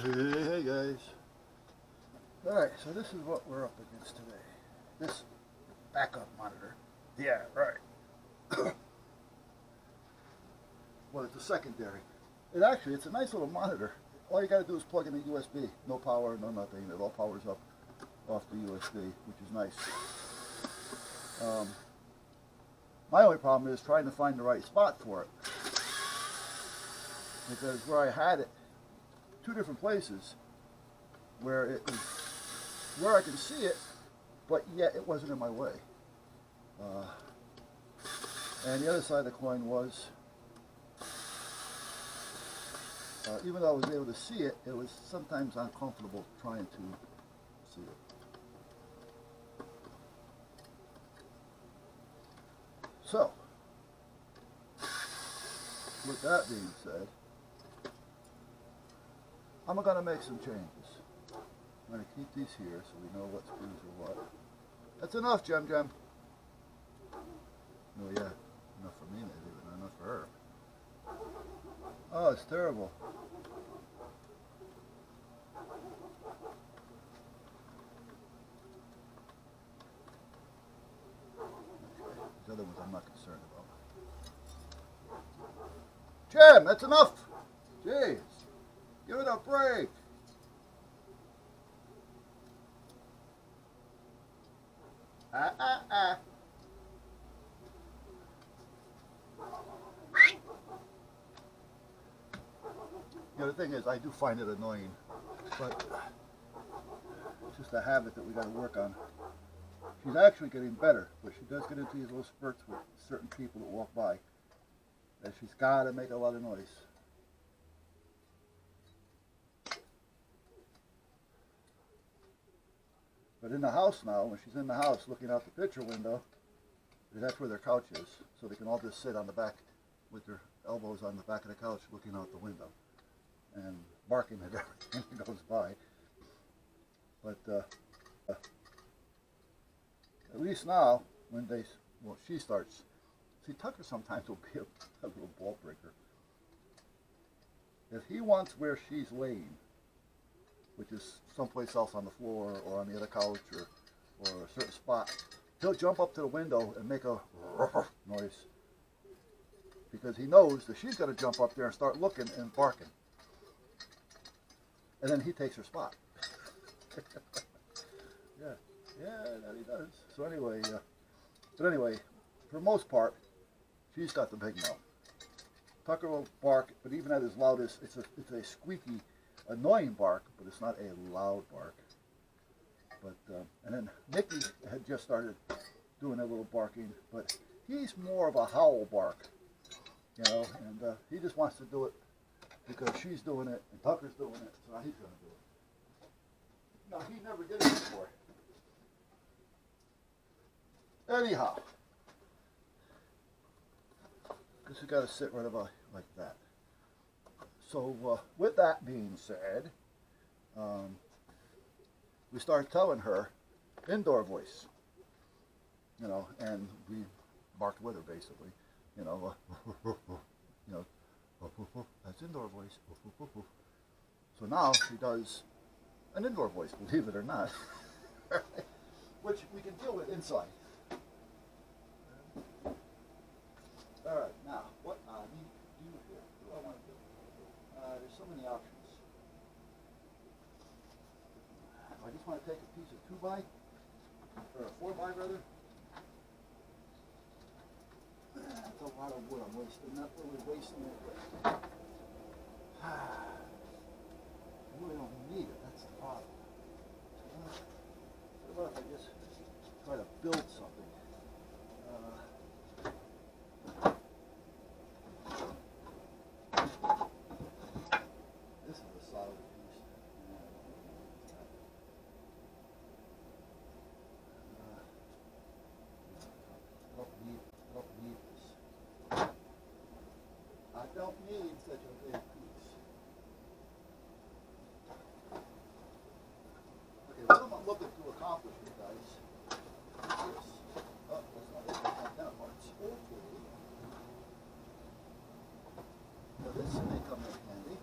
Hey guys. Alright, so this is what we're up against today. This backup monitor. Yeah, right. Well, it's a secondary. It's a nice little monitor. All you gotta do is plug in a USB. No power, no nothing. It all powers up off the USB, which is nice. My only problem is trying to find the right spot for it. Because where I had it, two different places where it was, where I can see it, but yet it wasn't in my way. And the other side of the coin was, even though I was able to see it, it was sometimes uncomfortable trying to see it. So, with that being said, I'm going to make some changes. I'm going to keep these here so we know what screws are what. That's enough, Jem Jem. Oh yeah, enough for me maybe, but not enough for her. Oh, it's terrible. Okay, these other ones I'm not concerned about. Jem, that's enough! Jeez. Give it a break. Ah. The thing is, I do find it annoying, but it's just a habit that we got to work on. She's actually getting better, but she does get into these little spurts with certain people that walk by, and she's got to make a lot of noise. But in the house now, when she's in the house looking out the picture window, that's where their couch is. So they can all just sit on the back with their elbows on the back of the couch looking out the window and barking at everything that goes by. But at least now, when she starts, see, Tucker sometimes will be a little ball breaker. If he wants where she's laying, which is someplace else on the floor or on the other couch or a certain spot, he'll jump up to the window and make a noise because he knows that she's going to jump up there and start looking and barking. And then he takes her spot. yeah, that he does. So anyway, for the most part, she's got the big mouth. Tucker will bark, but even at his loudest, it's a squeaky, annoying bark, but it's not a loud bark. But and then Mickey had just started doing a little barking, but he's more of a howl bark, and he just wants to do it because she's doing it and Tucker's doing it, so he's going to do it. No, he never did it before. Anyhow, because you got to sit right about like that. So with that being said, we started telling her indoor voice, and we barked with her basically, that's indoor voice. So now she does an indoor voice, believe it or not, which we can deal with inside. All right, now what I need to do here, what do I want to do? There's so many options. I just want to take a piece of 2x, or 4x rather. That's a lot of wood I'm wasting, not really wasting it. I really don't need it, that's the problem. What if I just try to build something? This is a solid piece. I don't need such a big piece. Okay, what I'm looking to accomplish, you guys, is this. Oh, that's not it. That's not antenna parts. Okay. Now this may come in handy.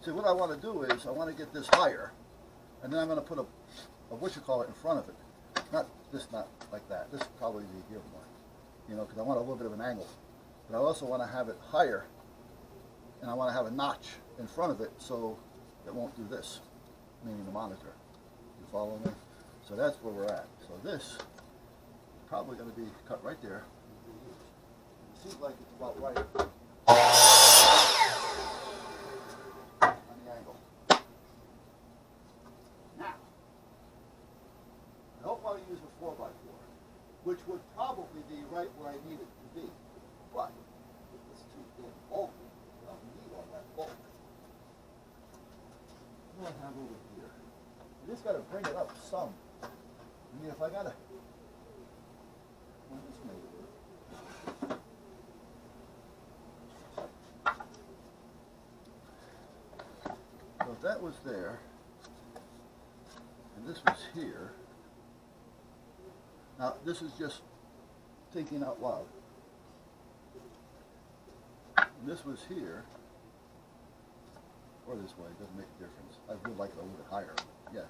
See, what I want to do is I want to get this higher, and then I'm going to put a what you call it in front of it. Not like that. This will probably be here more, you know, because I want a little bit of an angle. But I also want to have it higher, and I want to have a notch in front of it so it won't do this, meaning the monitor. You follow me? So that's where we're at. So this is probably going to be cut right there. It seems like it's about right on the angle. Now, I don't want to use a 4x4, which would probably be right where I need it to be. But it's too damn bulky. I don't need all that bulk. What do I have over here? I just got to bring it up some. I mean, if I got to... Well, this may work. So if that was there, and this was here, now this is just thinking out loud. And this was here, or this way, it doesn't make a difference. I would like it a little bit higher, yeah.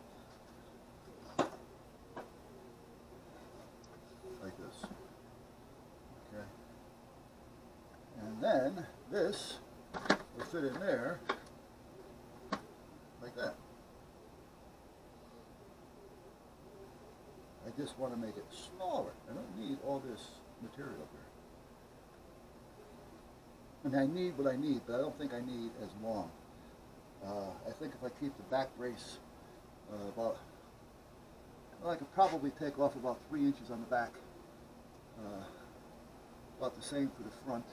Like this, okay. And then this will fit in there, like that. I just want to make it smaller. I don't need all this material here. I mean, I need what I need, but I don't think I need as long. I think if I keep the back brace well, I could probably take off about 3 inches on the back, about the same for the front.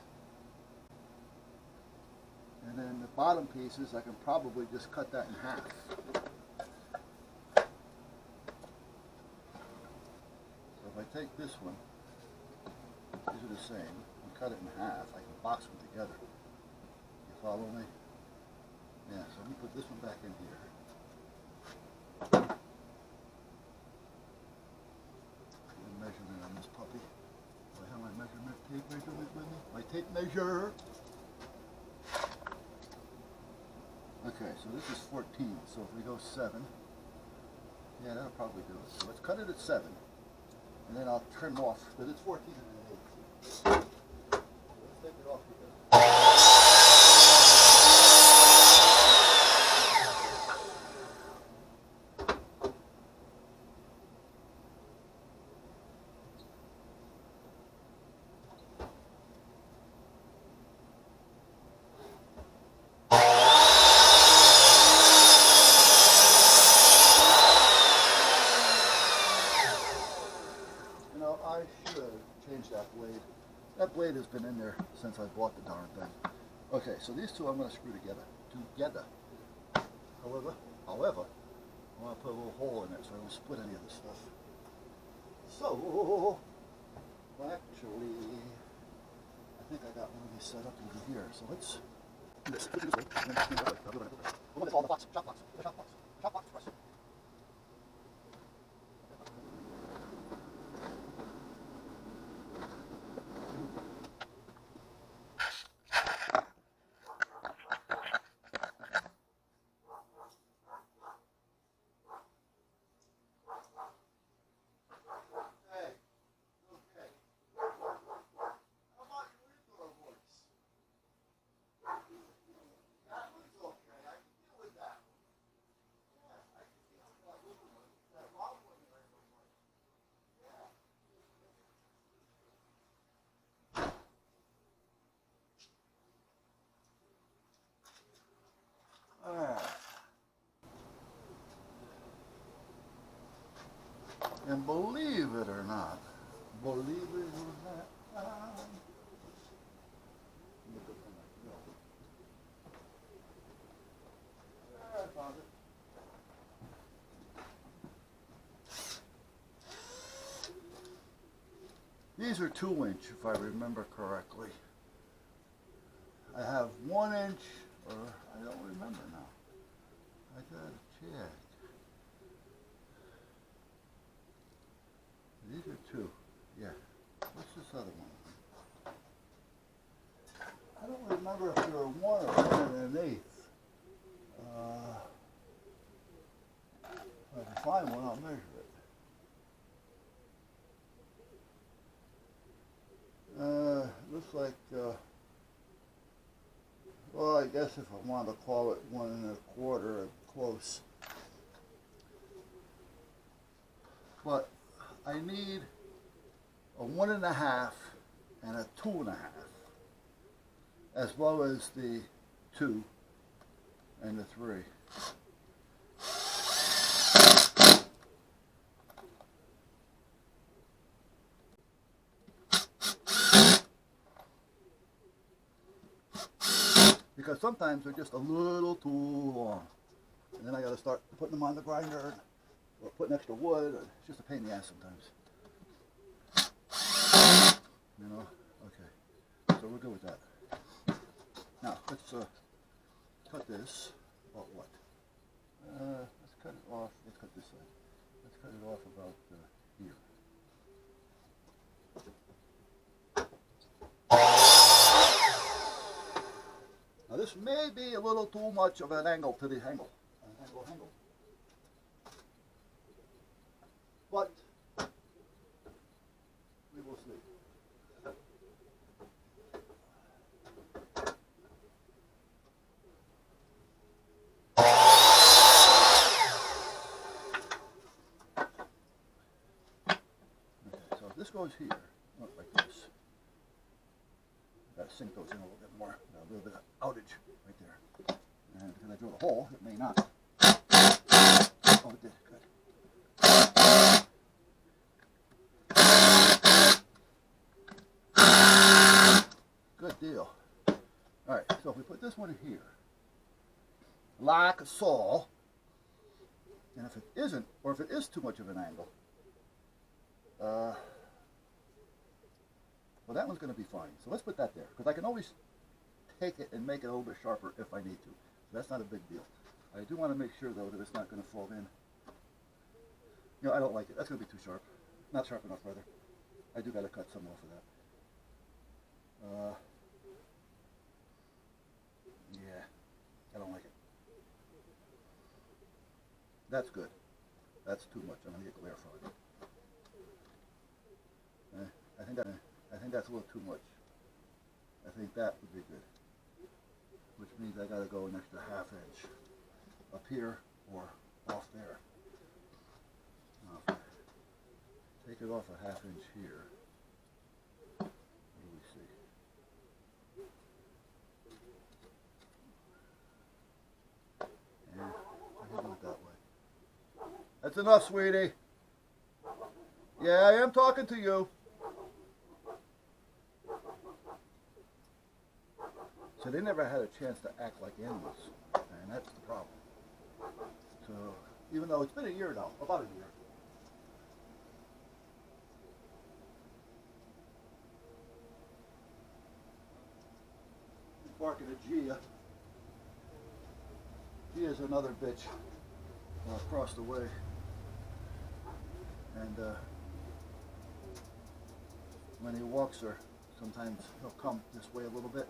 And then the bottom pieces, I can probably just cut that in half. So if I take this one, these are the same, and cut it in half, I can box them together. You follow me? Yeah, so let me put this one back in here. Measurement on this puppy. Do I have my measurement tape measurement with me? My tape measure. Okay, so this is 14. So if we go 7, yeah, that'll probably do it. So let's cut it at 7, and then I'll trim off because it's 14 and an 8. Let's take it off here. I should change that blade. That blade has been in there since I bought the darn thing. Okay, so these two I'm going to screw together. However, I want to put a little hole in it so I don't split any of this stuff. So, actually, I think I got one of these set up over here. So let's do this. We'll do all the box, shop box, press. And believe it or not, look at I found it. These are 2-inch, if I remember correctly. I have 1 inch, or I don't remember now. I gotta check. These are 2. Yeah. What's this other one? I don't remember if they were 1 or 1 1/8. find one, I'll measure it. Looks like, well, I guess if I wanted to call it 1 1/4, close. But I need a 1 1/2 and a 2 1/2, as well as the 2 and the 3. Because sometimes they're just a little too long. And then I got to start putting them on the grinder or putting extra wood. It's just a pain in the ass sometimes. You know? Okay. So we're good with that. Now, let's cut this. About what? Let's cut it off. Let's cut this side. Let's cut it off about here. Now this may be a little too much of an angle to the angle. Angle. But we will see. Okay, so if this goes here, like this. Got to sink those in a little bit more. Got a little bit of outage right there. And because I drilled a hole, it may not. Oh, it did. Good. Good deal. Alright, so if we put this one here, like so, and if it isn't, or if it is too much of an angle, well, that one's going to be fine. So let's put that there, because I can always take it and make it a little bit sharper if I need to. So that's not a big deal. I do want to make sure, though, that it's not going to fall in. You know, I don't like it. That's going to be too sharp. Not sharp enough, rather. I do got to cut some off of that. Yeah, I don't like it. That's good. That's too much. I'm going to get glare from it. I think that's a little too much. I think that would be good. Which means I got to go an extra 1/2 inch up here or off there. Now, if I take it off a 1/2 inch here, what do we see? Yeah, I can do it that way. That's enough, sweetie. Yeah, I am talking to you. So they never had a chance to act like animals, and that's the problem. So even though it's been a year now, about a year. He's barking at Gia. Gia's another bitch across the way. And when he walks her, sometimes he'll come this way a little bit.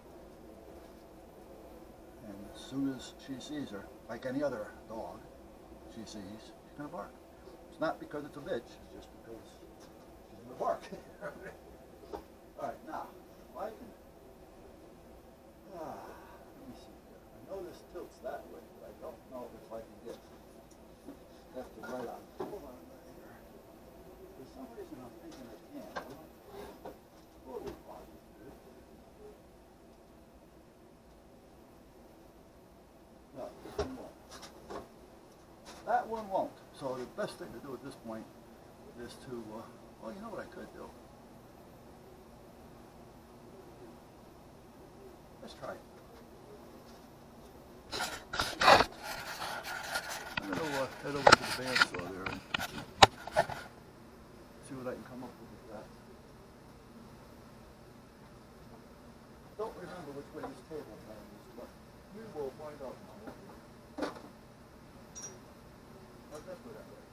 And as soon as she sees her, like any other dog she sees, she's going to bark. It's not because it's a bitch, it's just because she's going to bark. Alright, now, if I can... let me see here. I know this tilts that way, but I don't know if I can get left to right on. Hold on right here. For some reason I'm thinking I can. Totally positive. No, this one won't. That one won't. So the best thing to do at this point is to, well, you know what I could do? Let's try it. I'm going to head over to the bandsaw there and see what I can come up with that. I don't remember which way this table is, but we will find out now. Let's put that way.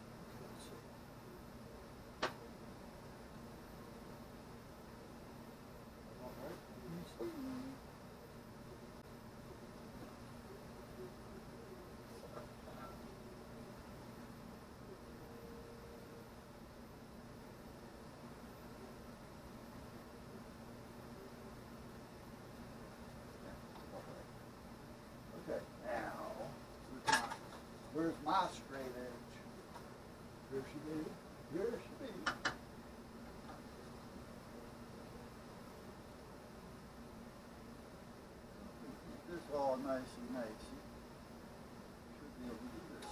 Let's see. All right. Ah, straight edge. Here she be. Here she be. Keep this all nice and nice. Should be able to do this.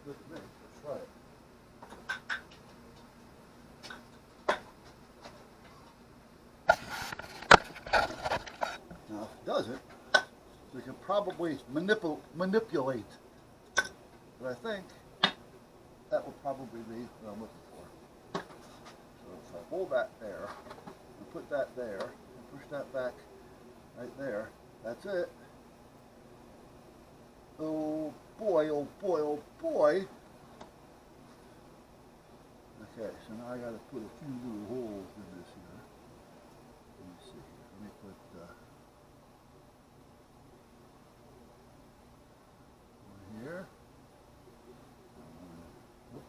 Good to me. Let's try it. Now, if it does it, we can probably manipulate. But I think that will probably be what I'm looking for. So if I hold that there, and put that there, and push that back right there, that's it. Oh boy, oh boy, oh boy. Okay, so now I got to put a few little holes in this here. Let me see. Let me put one here. Whoop.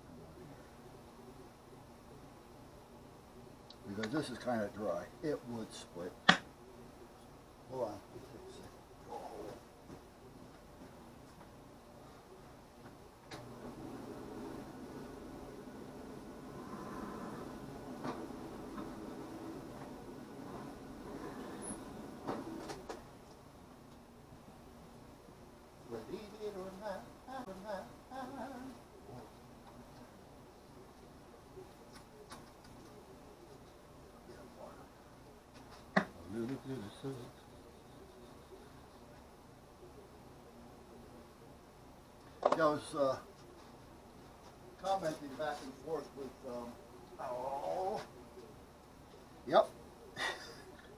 And one here. Because this is kind of dry. It would split. Hold on. Believe it or not, a little bit of salt. I was commenting back and forth with, yep,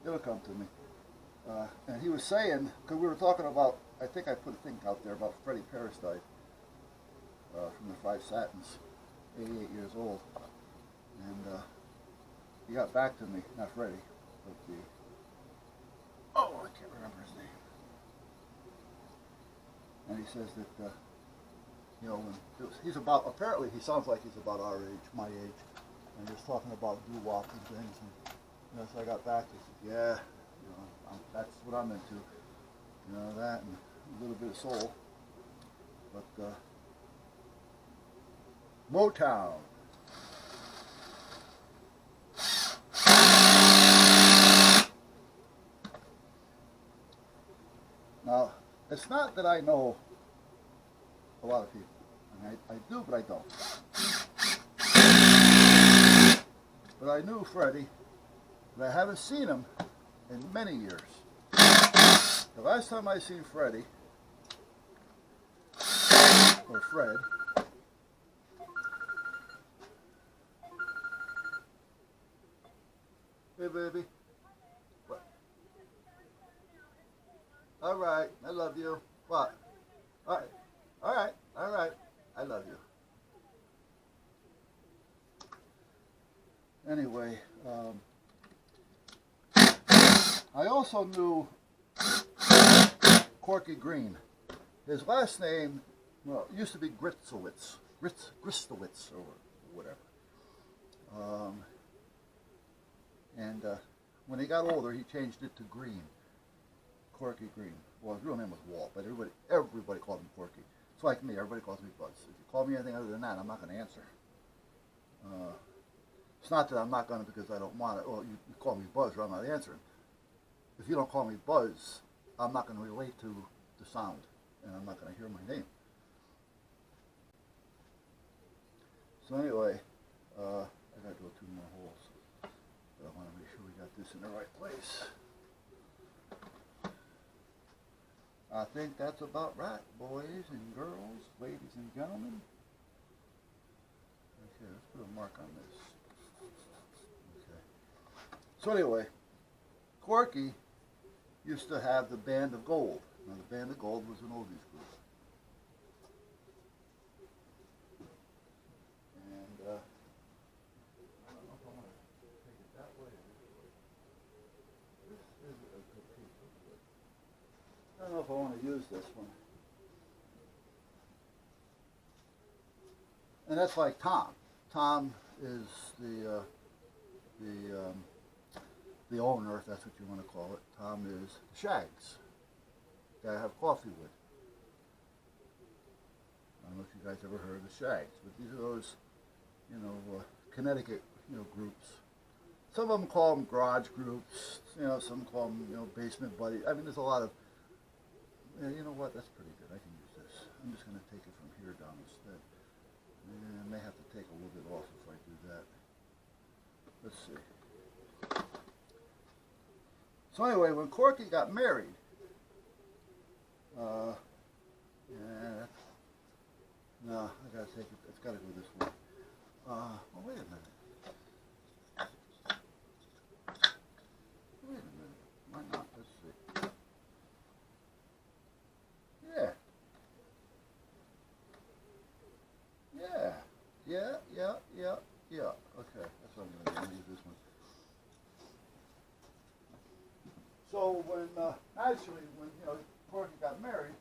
it'll come to me. And he was saying, because we were talking about, I think I put a thing out there about Freddie Parasite from the Five Satins, 88 years old. And he got back to me, not Freddie, but the, oh, I can't remember his name. And he says that, you know, when he's about, apparently he sounds like he's about our age, my age, and he was talking about doo-wop and things, and you know, so I got back, he said, yeah, you know, that's what I'm into, you know, that and a little bit of soul, but Motown. Now, it's not that I know a lot of people. I do, but I don't. But I knew Freddie, but I haven't seen him in many years. The last time I seen Freddie, or Fred, hey baby, what? All right, I love you. What? All right, all right, all right, I love you. Anyway, I also knew Corky Green. His last name, well, it used to be Gristowitz, Gristowitz or whatever. And when he got older, he changed it to Green, Corky Green. Well, his real name was Walt, but everybody called him Corky. It's like me, everybody calls me Buzz. If you call me anything other than that, I'm not going to answer. It's not that I'm not going to because I don't want it. Well, you call me Buzz or I'm not answering. If you don't call me Buzz, I'm not going to relate to the sound, and I'm not going to hear my name. So anyway, I got to drill 2 more holes. But I want to make sure we got this in the right place. I think that's about right, boys and girls, ladies and gentlemen. Okay, let's put a mark on this. Okay. So anyway, Corky used to have the Band of Gold. Now the Band of Gold was an oldies group. And I don't know if I want to take it that way or this way. This is a good piece of wood. I don't know if I want to use this one. And that's like Tom. Tom is the owner, if that's what you want to call it. Tom is the Shags. Guy I have coffee with. I don't know if you guys ever heard of the Shags, but these are those, Connecticut, groups. Some of them call them garage groups. Some call them, basement buddies. I mean, there's a lot of. You know what? That's pretty good. I can use this. I'm just going to take it from here down instead. I may have to take a little bit off if I do that. Let's see. So anyway, when Corky got married, no, I gotta take it. It's gotta go this way. Oh, wait a minute. Wait a minute. Why not? Let's see. Yeah. Yeah. Okay, that's what I'm gonna use this one. So when Corky got married,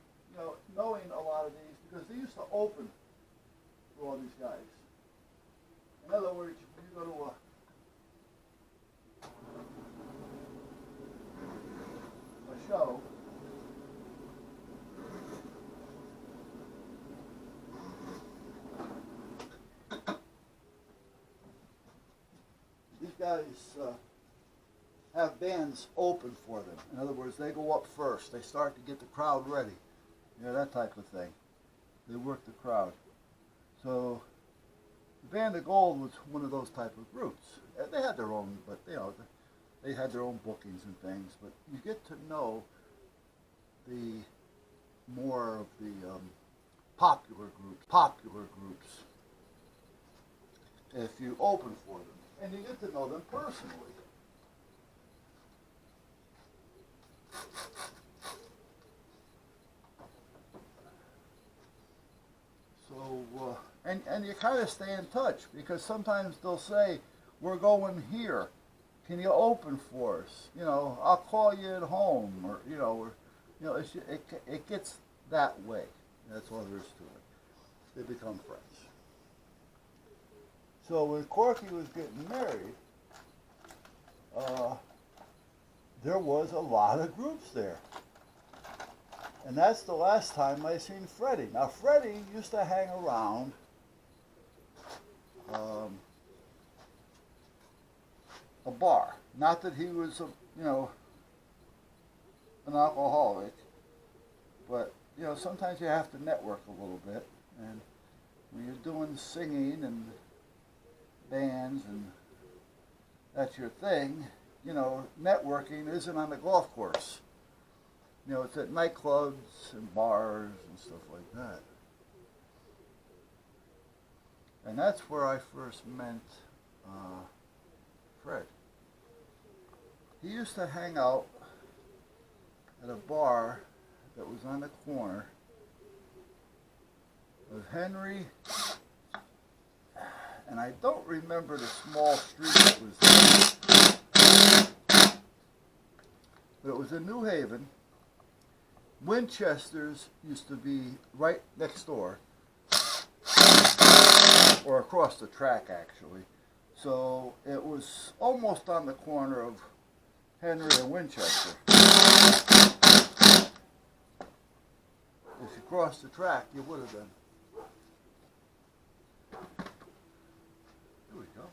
knowing a lot of these, because they used to open for all these guys. In other words, when you go to a show, these guys have bands open for them. In other words, they go up first. They start to get the crowd ready. That type of thing. They work the crowd. So the Band of Gold was one of those type of groups. They had their own, but they had their own bookings and things. But you get to know the more of the popular groups if you open for them, and you get to know them personally. So, and you kind of stay in touch, because sometimes they'll say, we're going here, can you open for us? I'll call you at home, or, it gets that way. That's all there is to it. They become friends. So when Corky was getting married, there was a lot of groups there. And that's the last time I seen Freddie. Now, Freddie used to hang around a bar. Not that he was, an alcoholic, but, sometimes you have to network a little bit. And when you're doing singing and bands and that's your thing, networking isn't on the golf course. It's at nightclubs and bars and stuff like that. And that's where I first met Fred. He used to hang out at a bar that was on the corner of Henry, and I don't remember the small street that was there, but it was in New Haven. Winchester's used to be right next door, or across the track actually. So it was almost on the corner of Henry and Winchester. If you crossed the track, you would have been. There we go.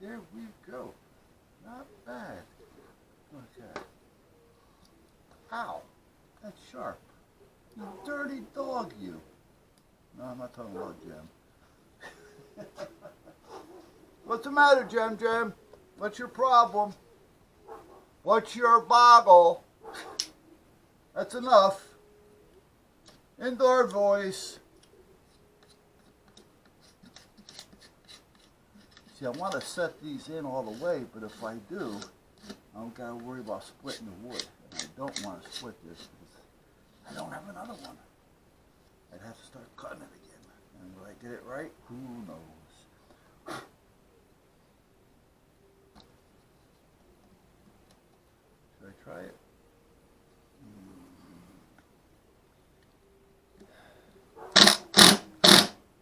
There we go. Not bad. Okay. Ow. That's sharp. You dirty dog, you. No, I'm not talking about Jem. What's the matter, Jem? What's your problem? What's your boggle? That's enough. Indoor voice. See, I want to set these in all the way, but if I do, I don't got to worry about splitting the wood. And I don't want to split this because I don't have another one. I'd have to start cutting it again. And will I get it right? Who knows?